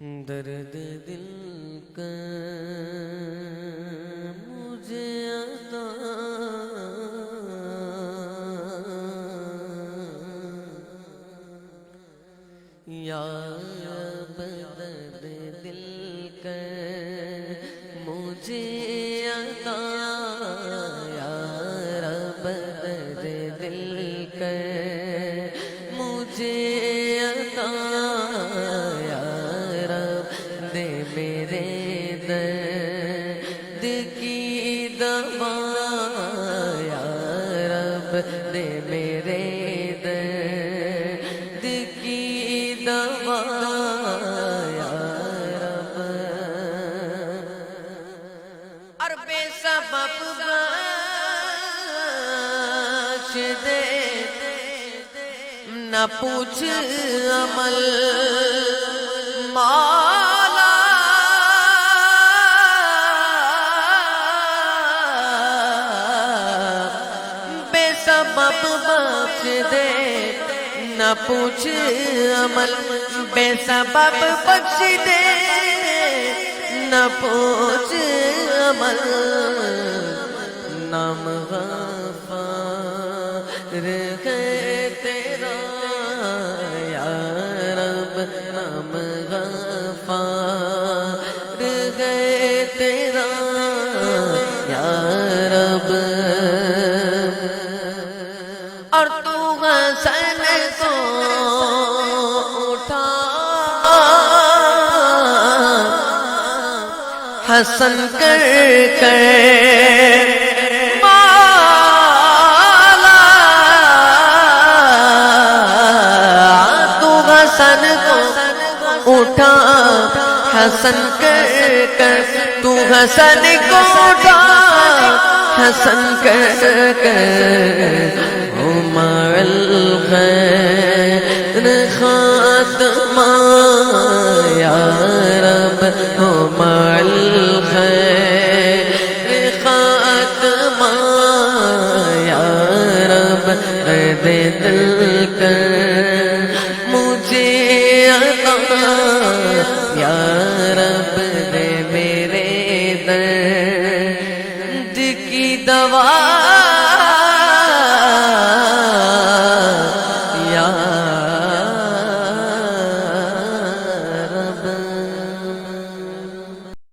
درد دل کا مجھے عطا یا رب، درد دل کا مجھے عطا یا رب، درد دل کا مجھے عطا دے میرے درد کی دوا یا رب، دے میرے درد کی دوا یا رب۔ اور بے سبب بخش دے، نہ پوچھ عمل مولا، بے سبب بخش دے، نہ پوچھ عمل، بے سبب بخش دے، نہ پوچھ عمل، نام غفار ہے تیرا یا رب، نام غفار ہے تیرا یا رب۔ اور تو حسن کو اٹھا حسن کر کر اٹھا حسن کر کر، تو حسن کو اٹھا حسن کر کر، مع الخیر خاتمہ یا رب، مع الخیر خاتمہ یا رب، درد دل کر مجھے عطا یا رب، دے میرے درد کی دوا